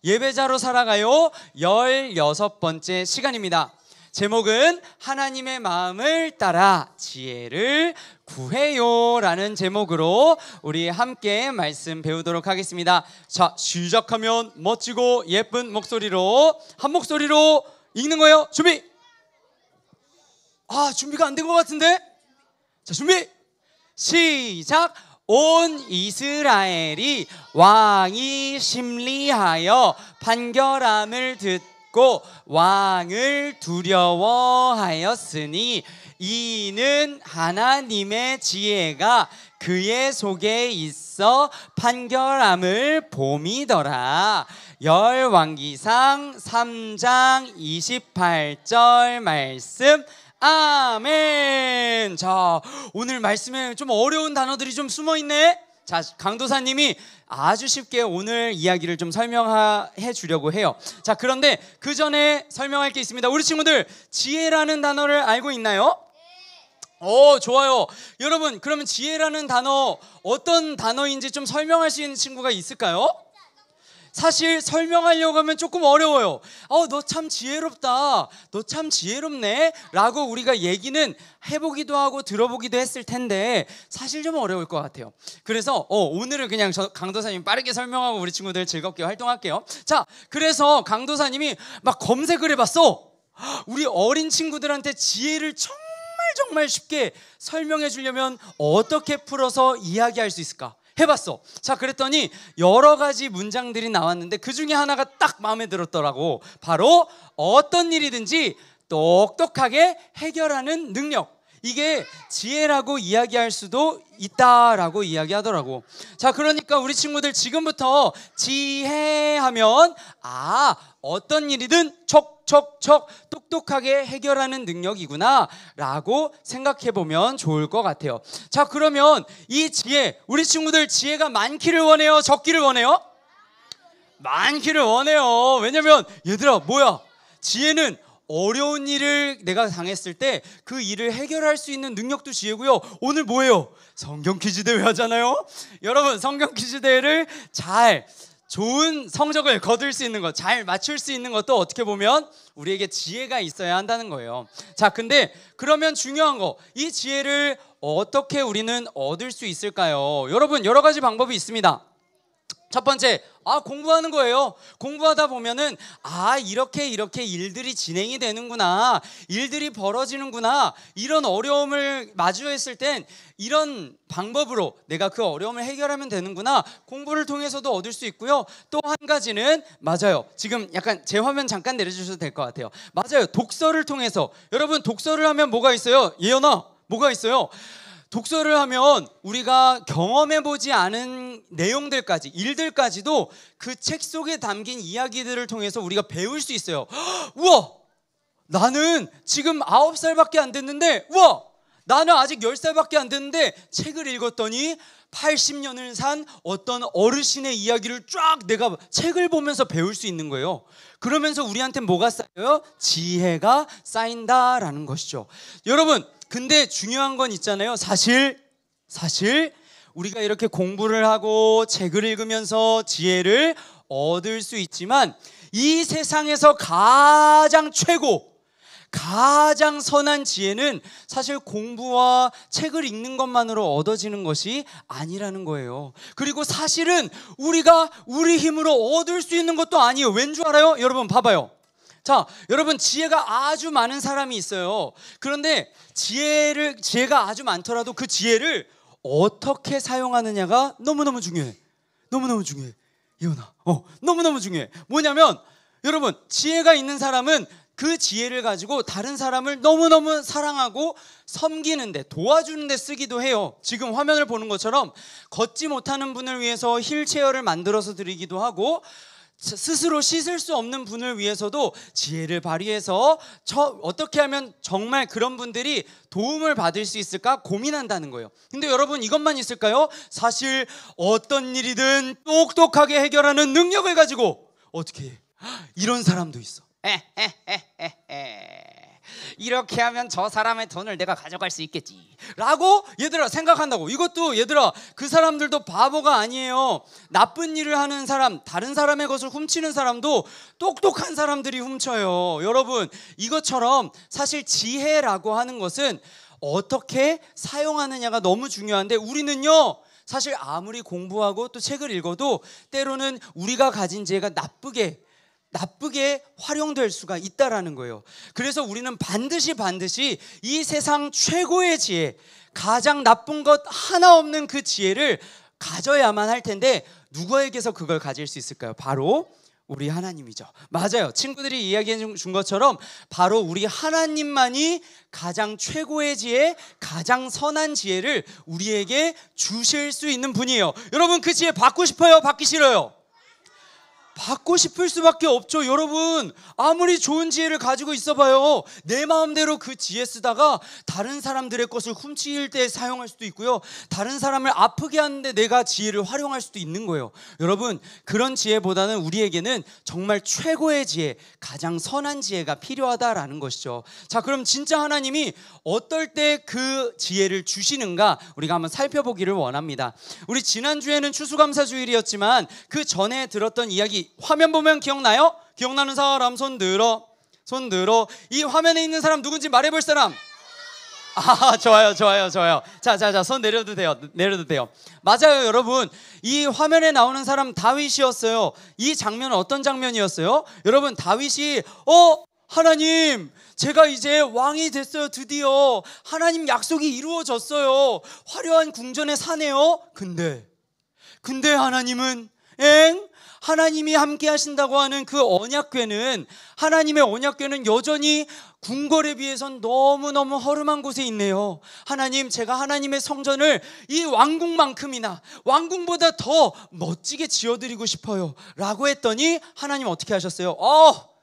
예배자로 살아가요 16번째 시간입니다. 제목은 하나님의 마음을 따라 지혜를 구해요 라는 제목으로 우리 함께 말씀 배우도록 하겠습니다. 자, 시작하면 멋지고 예쁜 목소리로 한 목소리로 읽는 거예요. 준비! 준비가 안 된 것 같은데? 자, 준비! 시작! 온 이스라엘이 왕이 심리하여 판결함을 듣고 왕을 두려워하였으니 이는 하나님의 지혜가 그의 속에 있어 판결함을 봄이더라. 열왕기상 3장 28절 말씀. 아멘. 자, 오늘 말씀에 좀 어려운 단어들이 좀 숨어있네. 자, 강도사님이 아주 쉽게 오늘 이야기를 좀 설명해 주려고 해요. 자, 그런데 그 전에 설명할 게 있습니다. 우리 친구들, 지혜라는 단어를 알고 있나요? 좋아요. 여러분, 그러면 지혜라는 단어 어떤 단어인지 좀 설명할 수 있는 친구가 있을까요? 사실 설명하려고 하면 조금 어려워요. 너 참 지혜롭다, 너 참 지혜롭네 라고 우리가 얘기는 해보기도 하고 들어보기도 했을 텐데 사실 좀 어려울 것 같아요. 그래서 오늘은 그냥 강도사님 빠르게 설명하고 우리 친구들 즐겁게 활동할게요. 자, 그래서 강도사님이 막 검색을 해봤어. 우리 어린 친구들한테 지혜를 정말 쉽게 설명해 주려면 어떻게 풀어서 이야기할 수 있을까 해봤어. 자, 그랬더니 여러 가지 문장들이 나왔는데 그 중에 하나가 딱 마음에 들었더라고. 바로 어떤 일이든지 똑똑하게 해결하는 능력. 이게 지혜라고 이야기할 수도 있다라고 이야기하더라고. 자, 그러니까 우리 친구들 지금부터 지혜하면 어떤 일이든 척척척 똑똑하게 해결하는 능력이구나 라고 생각해보면 좋을 것 같아요. 자, 그러면 이 지혜, 우리 친구들 지혜가 많기를 원해요? 적기를 원해요? 많기를 원해요. 왜냐면 얘들아, 뭐야, 지혜는 어려운 일을 내가 당했을 때 그 일을 해결할 수 있는 능력도 지혜고요. 오늘 뭐예요? 성경 퀴즈 대회 하잖아요. 여러분, 성경 퀴즈 대회를 좋은 성적을 거둘 수 있는 것, 잘 맞출 수 있는 것도 어떻게 보면 우리에게 지혜가 있어야 한다는 거예요. 자, 근데 그러면 중요한 거, 이 지혜를 어떻게 우리는 얻을 수 있을까요? 여러분, 여러 가지 방법이 있습니다. 첫 번째, 공부하는 거예요. 공부하다 보면은 이렇게 일들이 진행이 되는구나, 일들이 벌어지는구나, 이런 어려움을 마주했을 땐 이런 방법으로 내가 그 어려움을 해결하면 되는구나, 공부를 통해서도 얻을 수 있고요. 또 한 가지는, 맞아요, 지금 약간 제 화면 잠깐 내려주셔도 될 것 같아요. 맞아요, 독서를 통해서. 여러분, 독서를 하면 뭐가 있어요? 예연아, 뭐가 있어요? 독서를 하면 우리가 경험해보지 않은 내용들까지, 일들까지도 그 책 속에 담긴 이야기들을 통해서 우리가 배울 수 있어요. 우와! 나는 지금 9살밖에 안 됐는데, 우와! 나는 아직 10살밖에 안 됐는데 책을 읽었더니 80년을 산 어떤 어르신의 이야기를 쫙 내가 책을 보면서 배울 수 있는 거예요. 그러면서 우리한테 뭐가 쌓여요? 지혜가 쌓인다라는 것이죠. 여러분, 근데 중요한 건 있잖아요. 사실 우리가 이렇게 공부를 하고 책을 읽으면서 지혜를 얻을 수 있지만 이 세상에서 가장 최고, 가장 선한 지혜는 사실 공부와 책을 읽는 것만으로 얻어지는 것이 아니라는 거예요. 그리고 사실은 우리가 우리 힘으로 얻을 수 있는 것도 아니에요. 왠 줄 알아요? 여러분, 봐봐요. 자, 여러분, 지혜가 아주 많은 사람이 있어요. 그런데 지혜가 아주 많더라도 그 지혜를 어떻게 사용하느냐가 너무너무 중요해. 너무너무 중요해. 예원아, 너무너무 중요해. 뭐냐면, 여러분, 지혜가 있는 사람은 그 지혜를 가지고 다른 사람을 너무너무 사랑하고 섬기는데, 도와주는데 쓰기도 해요. 지금 화면을 보는 것처럼 걷지 못하는 분을 위해서 휠체어를 만들어서 드리기도 하고, 스스로 씻을 수 없는 분을 위해서도 지혜를 발휘해서 어떻게 하면 정말 그런 분들이 도움을 받을 수 있을까 고민한다는 거예요. 근데 여러분, 이것만 있을까요? 사실 어떤 일이든 똑똑하게 해결하는 능력을 가지고 어떻게 해? 이런 사람도 있어. 이렇게 하면 저 사람의 돈을 내가 가져갈 수 있겠지 라고 얘들아 생각한다고. 이것도 얘들아 그 사람들도 바보가 아니에요. 나쁜 일을 하는 사람, 다른 사람의 것을 훔치는 사람도 똑똑한 사람들이 훔쳐요. 여러분 이것처럼 사실 지혜라고 하는 것은 어떻게 사용하느냐가 너무 중요한데, 우리는요 사실 아무리 공부하고 또 책을 읽어도 때로는 우리가 가진 지혜가 나쁘게 활용될 수가 있다라는 거예요. 그래서 우리는 반드시 이 세상 최고의 지혜, 가장 나쁜 것 하나 없는 그 지혜를 가져야만 할 텐데, 누구에게서 그걸 가질 수 있을까요? 바로 우리 하나님이죠. 맞아요. 친구들이 이야기해 준 것처럼 바로 우리 하나님만이 가장 최고의 지혜, 가장 선한 지혜를 우리에게 주실 수 있는 분이에요. 여러분 그 지혜 받고 싶어요? 받기 싫어요? 받고 싶을 수밖에 없죠. 여러분 아무리 좋은 지혜를 가지고 있어봐요, 내 마음대로 그 지혜 쓰다가 다른 사람들의 것을 훔칠 때 사용할 수도 있고요, 다른 사람을 아프게 하는데 내가 지혜를 활용할 수도 있는 거예요. 여러분 그런 지혜보다는 우리에게는 정말 최고의 지혜, 가장 선한 지혜가 필요하다라는 것이죠. 자, 그럼 진짜 하나님이 어떨 때 그 지혜를 주시는가 우리가 한번 살펴보기를 원합니다. 우리 지난주에는 추수감사주일이었지만 그 전에 들었던 이야기 화면 보면 기억나요? 기억나는 사람 손 들어. 이 화면에 있는 사람 누군지 말해볼 사람. 좋아요. 자, 손 내려도 돼요. 맞아요, 여러분. 이 화면에 나오는 사람 다윗이었어요. 이 장면은 어떤 장면이었어요? 여러분, 다윗이 하나님, 제가 이제 왕이 됐어요. 드디어 하나님 약속이 이루어졌어요. 화려한 궁전에 사네요. 근데 하나님은 하나님이 함께 하신다고 하는 그 언약궤는, 하나님의 언약궤는 여전히 궁궐에 비해선 너무너무 허름한 곳에 있네요. 하나님, 제가 하나님의 성전을 이 왕궁만큼이나 왕궁보다 더 멋지게 지어드리고 싶어요 라고 했더니 하나님 어떻게 하셨어요?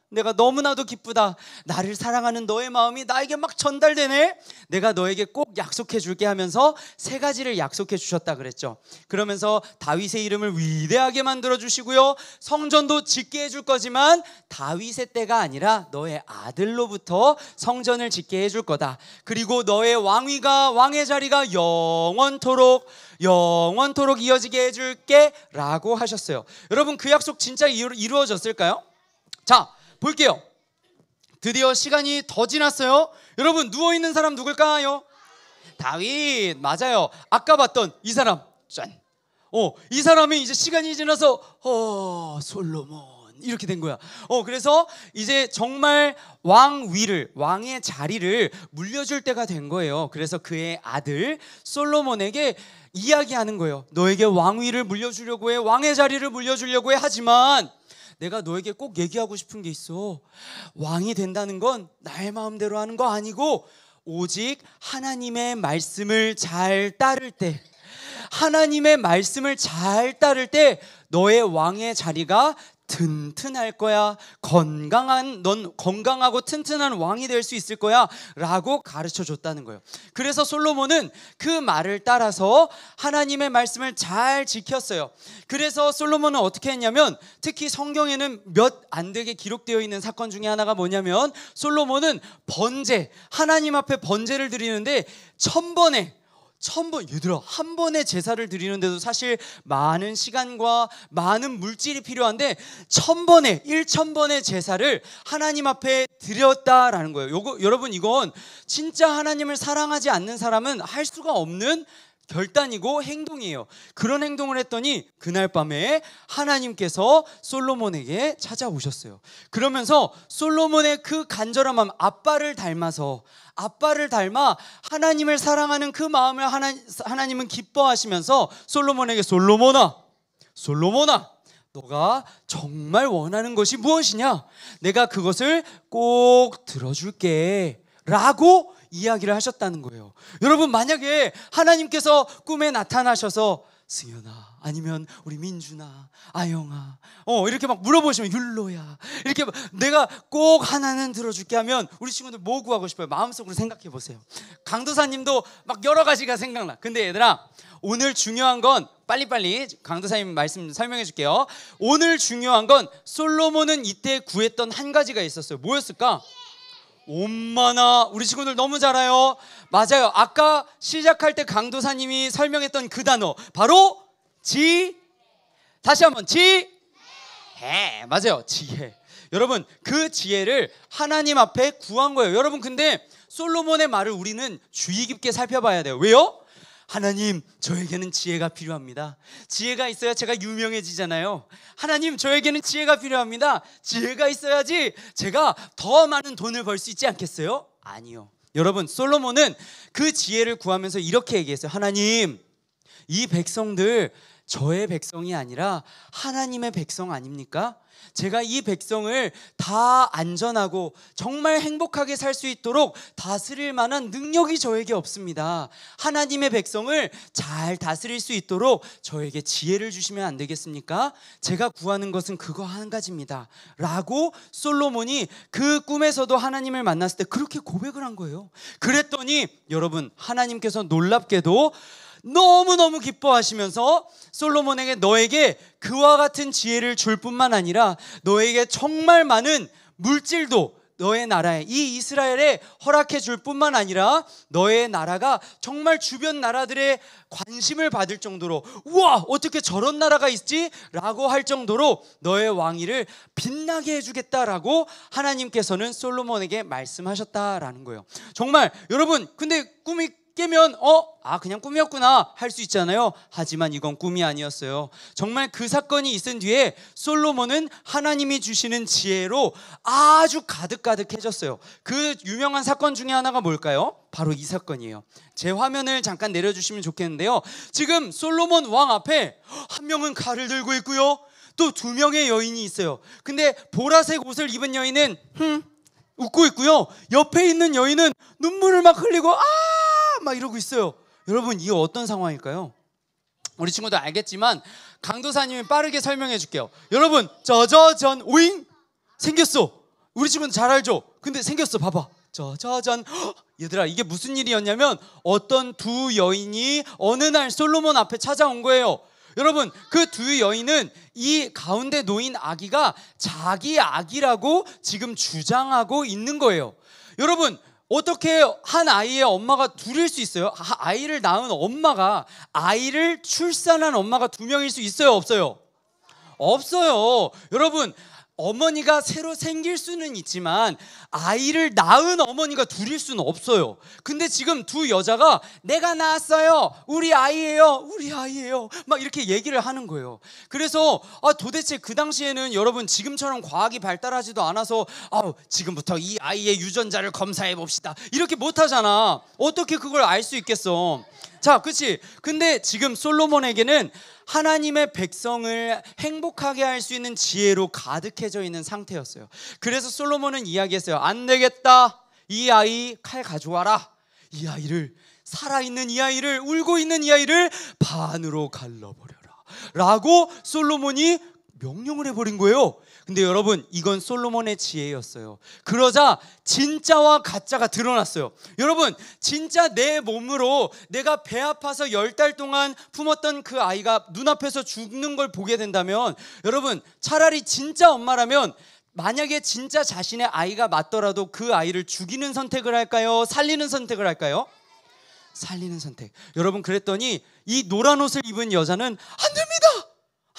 내가 너무나도 기쁘다. 나를 사랑하는 너의 마음이 나에게 막 전달되네. 내가 너에게 꼭 약속해 줄게 하면서 세 가지를 약속해 주셨다 그랬죠. 그러면서 다윗의 이름을 위대하게 만들어 주시고요, 성전도 짓게 해줄 거지만 다윗의 때가 아니라 너의 아들로부터 성전을 짓게 해줄 거다. 그리고 너의 왕의 자리가 영원토록 이어지게 해줄게 라고 하셨어요. 여러분 그 약속 진짜 이루어졌을까요? 자, 볼게요. 드디어 시간이 더 지났어요. 여러분 누워있는 사람 누굴까요? 다윗. 맞아요. 아까 봤던 이 사람. 짠. 이 사람이 이제 시간이 지나서 솔로몬 이렇게 된 거야. 그래서 이제 정말 왕의 자리를 물려줄 때가 된 거예요. 그래서 그의 아들 솔로몬에게 이야기하는 거예요. 너에게 왕위를 물려주려고 해, 왕의 자리를 물려주려고 해. 하지만 내가 너에게 꼭 얘기하고 싶은 게 있어. 왕이 된다는 건 나의 마음대로 하는 거 아니고 오직 하나님의 말씀을 잘 따를 때, 하나님의 말씀을 잘 따를 때 너의 왕의 자리가 튼튼할 거야. 넌 건강하고 튼튼한 왕이 될 수 있을 거야 라고 가르쳐 줬다는 거예요. 그래서 솔로몬은 그 말을 따라서 하나님의 말씀을 잘 지켰어요. 그래서 솔로몬은 어떻게 했냐면, 특히 성경에는 몇 안 되게 기록되어 있는 사건 중에 하나가 뭐냐면, 솔로몬은 하나님 앞에 번제를 드리는데 1000번에 얘들아, 한 번의 제사를 드리는데도 사실 많은 시간과 많은 물질이 필요한데 1000번의 제사를 하나님 앞에 드렸다라는 거예요. 여러분 이건 진짜 하나님을 사랑하지 않는 사람은 할 수가 없는 결단이고 행동이에요. 그런 행동을 했더니 그날 밤에 하나님께서 솔로몬에게 찾아오셨어요. 그러면서 솔로몬의 그 간절한 마음, 아빠를 닮아 하나님을 사랑하는 그 마음을 하나님은 기뻐하시면서 솔로몬에게 솔로몬아, 너가 정말 원하는 것이 무엇이냐? 내가 그것을 꼭 들어줄게 라고 이야기를 하셨다는 거예요. 여러분 만약에 하나님께서 꿈에 나타나셔서 승현아, 아니면 우리 민준아, 아영아 이렇게 막 물어보시면, 율로야 이렇게 내가 꼭 하나는 들어줄게 하면 우리 친구들 뭐 구하고 싶어요? 마음속으로 생각해 보세요. 강도사님도 막 여러 가지가 생각나. 근데 얘들아, 오늘 중요한 건 빨리빨리 강도사님 말씀 설명해 줄게요. 오늘 중요한 건 솔로몬은 이때 구했던 한 가지가 있었어요. 뭐였을까? 엄마나 우리 친구들 너무 잘 알아요. 맞아요. 아까 시작할 때 강도사님이 설명했던 그 단어 바로 다시 한번 지혜. 맞아요. 지혜. 여러분 그 지혜를 하나님 앞에 구한 거예요. 여러분 근데 솔로몬의 말을 우리는 주의 깊게 살펴봐야 돼요. 왜요? 하나님 저에게는 지혜가 필요합니다. 지혜가 있어야 제가 유명해지잖아요. 하나님 저에게는 지혜가 필요합니다. 지혜가 있어야지 제가 더 많은 돈을 벌 수 있지 않겠어요? 아니요. 여러분 솔로몬은 그 지혜를 구하면서 이렇게 얘기했어요. 하나님 이 백성들 저의 백성이 아니라 하나님의 백성 아닙니까? 제가 이 백성을 다 안전하고 정말 행복하게 살 수 있도록 다스릴 만한 능력이 저에게 없습니다. 하나님의 백성을 잘 다스릴 수 있도록 저에게 지혜를 주시면 안 되겠습니까? 제가 구하는 것은 그거 한 가지입니다 라고 솔로몬이 그 꿈에서도 하나님을 만났을 때 그렇게 고백을 한 거예요. 그랬더니 여러분 하나님께서 놀랍게도 너무너무 기뻐하시면서 솔로몬에게 너에게 그와 같은 지혜를 줄 뿐만 아니라 너에게 정말 많은 물질도 너의 나라에 이 이스라엘에 허락해 줄 뿐만 아니라 너의 나라가 정말 주변 나라들의 관심을 받을 정도로 우와 어떻게 저런 나라가 있지? 라고 할 정도로 너의 왕위를 빛나게 해주겠다라고 하나님께서는 솔로몬에게 말씀하셨다라는 거예요. 정말 여러분 근데 꿈이 깨면 그냥 꿈이었구나 할 수 있잖아요. 하지만 이건 꿈이 아니었어요. 정말 그 사건이 있은 뒤에 솔로몬은 하나님이 주시는 지혜로 아주 가득가득해졌어요. 그 유명한 사건 중에 하나가 뭘까요? 바로 이 사건이에요. 제 화면을 잠깐 내려주시면 좋겠는데요. 지금 솔로몬 왕 앞에 한 명은 칼을 들고 있고요, 또 두 명의 여인이 있어요. 근데 보라색 옷을 입은 여인은 웃고 있고요, 옆에 있는 여인은 눈물을 막 흘리고 막 이러고 있어요. 여러분 이게 어떤 상황일까요? 우리 친구들 알겠지만 강도사님이 빠르게 설명해 줄게요. 여러분 짜자잔 오잉 생겼어. 우리 친구는 잘 알죠? 근데 생겼어. 봐봐 짜자잔. 얘들아 이게 무슨 일이었냐면 어떤 두 여인이 어느 날 솔로몬 앞에 찾아온 거예요. 여러분 그 두 여인은 이 가운데 놓인 아기가 자기 아기라고 지금 주장하고 있는 거예요. 여러분 어떻게 한 아이의 엄마가 둘일 수 있어요? 아이를 낳은 엄마가, 아이를 출산한 엄마가 두 명일 수 있어요? 없어요? 없어요. 여러분 어머니가 새로 생길 수는 있지만 아이를 낳은 어머니가 둘일 수는 없어요. 근데 지금 두 여자가 내가 낳았어요, 우리 아이예요, 우리 아이예요 막 이렇게 얘기를 하는 거예요. 그래서 도대체 그 당시에는 여러분 지금처럼 과학이 발달하지도 않아서 지금부터 이 아이의 유전자를 검사해 봅시다 이렇게 못하잖아. 어떻게 그걸 알 수 있겠어? 자, 그치? 근데 지금 솔로몬에게는 하나님의 백성을 행복하게 할 수 있는 지혜로 가득해져 있는 상태였어요. 그래서 솔로몬은 이야기했어요. 안 되겠다, 이 아이 칼 가져와라. 이 아이를, 살아있는 이 아이를, 울고 있는 이 아이를 반으로 갈라버려라 라고 솔로몬이 명령을 해버린 거예요. 근데 여러분 이건 솔로몬의 지혜였어요. 그러자 진짜와 가짜가 드러났어요. 여러분 진짜 내 몸으로 내가 배 아파서 10달 동안 품었던 그 아이가 눈앞에서 죽는 걸 보게 된다면 여러분 차라리 진짜 엄마라면 만약에 진짜 자신의 아이가 맞더라도 그 아이를 죽이는 선택을 할까요? 살리는 선택을 할까요? 살리는 선택. 여러분 그랬더니 이 노란 옷을 입은 여자는 안 됩니다,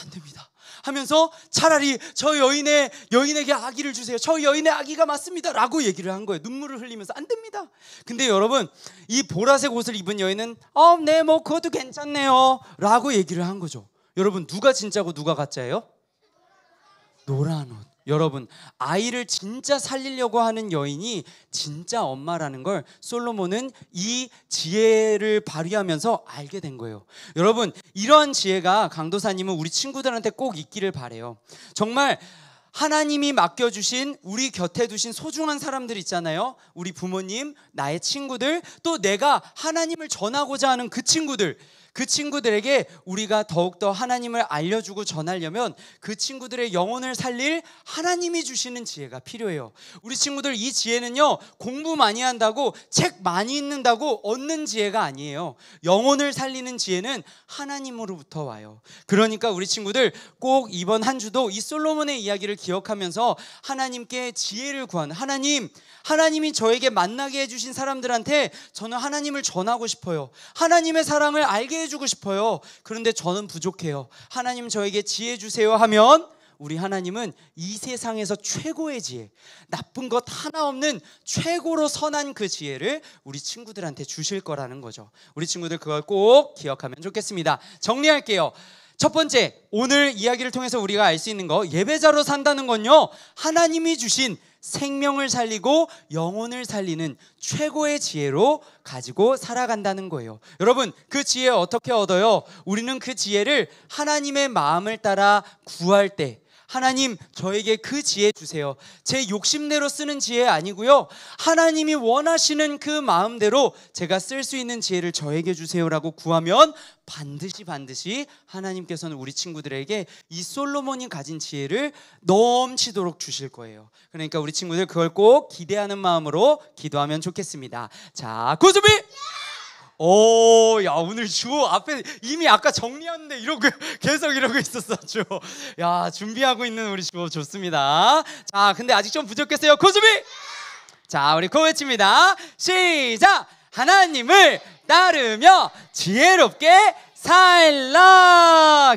안 됩니다 하면서 차라리 저 여인에게 아기를 주세요, 저 여인의 아기가 맞습니다 라고 얘기를 한 거예요. 눈물을 흘리면서 안 됩니다. 근데 여러분 이 보라색 옷을 입은 여인은 네 뭐 그것도 괜찮네요 라고 얘기를 한 거죠. 여러분 누가 진짜고 누가 가짜예요? 노란 옷. 여러분 아이를 진짜 살리려고 하는 여인이 진짜 엄마라는 걸 솔로몬은 이 지혜를 발휘하면서 알게 된 거예요. 여러분 이러한 지혜가 강도사님은 우리 친구들한테 꼭 있기를 바래요. 정말 하나님이 맡겨주신 우리 곁에 두신 소중한 사람들 있잖아요. 우리 부모님, 나의 친구들, 또 내가 하나님을 전하고자 하는 그 친구들, 그 친구들에게 우리가 더욱더 하나님을 알려주고 전하려면 그 친구들의 영혼을 살릴 하나님이 주시는 지혜가 필요해요. 우리 친구들 이 지혜는요, 공부 많이 한다고 책 많이 읽는다고 얻는 지혜가 아니에요. 영혼을 살리는 지혜는 하나님으로부터 와요. 그러니까 우리 친구들 꼭 이번 한 주도 이 솔로몬의 이야기를 기억하면서 하나님께 지혜를 구하는, 하나님이 저에게 만나게 해주신 사람들한테 저는 하나님을 전하고 싶어요. 하나님의 사랑을 알게 해주고 싶어요. 그런데 저는 부족해요. 하나님 저에게 지혜 주세요 하면 우리 하나님은 이 세상에서 최고의 지혜, 나쁜 것 하나 없는 최고로 선한 그 지혜를 우리 친구들한테 주실 거라는 거죠. 우리 친구들 그걸 꼭 기억하면 좋겠습니다. 정리할게요. 첫 번째, 오늘 이야기를 통해서 우리가 알 수 있는 거, 예배자로 산다는 건요, 하나님이 주신 생명을 살리고 영혼을 살리는 최고의 지혜로 가지고 살아간다는 거예요. 여러분, 그 지혜 어떻게 얻어요? 우리는 그 지혜를 하나님의 마음을 따라 구할 때, 하나님 저에게 그 지혜 주세요. 제 욕심대로 쓰는 지혜 아니고요, 하나님이 원하시는 그 마음대로 제가 쓸 수 있는 지혜를 저에게 주세요라고 구하면 반드시 하나님께서는 우리 친구들에게 이 솔로몬이 가진 지혜를 넘치도록 주실 거예요. 그러니까 우리 친구들 그걸 꼭 기대하는 마음으로 기도하면 좋겠습니다. 자, 구준비! 오, 야, 오늘 주호 앞에 이미 아까 정리했는데 계속 이러고 있었어, 주호. 야, 준비하고 있는 우리 주호 좋습니다. 자, 근데 아직 좀 부족했어요. 구준비! 자, 우리 코 외칩니다. 시작! 하나님을 따르며 지혜롭게 살라.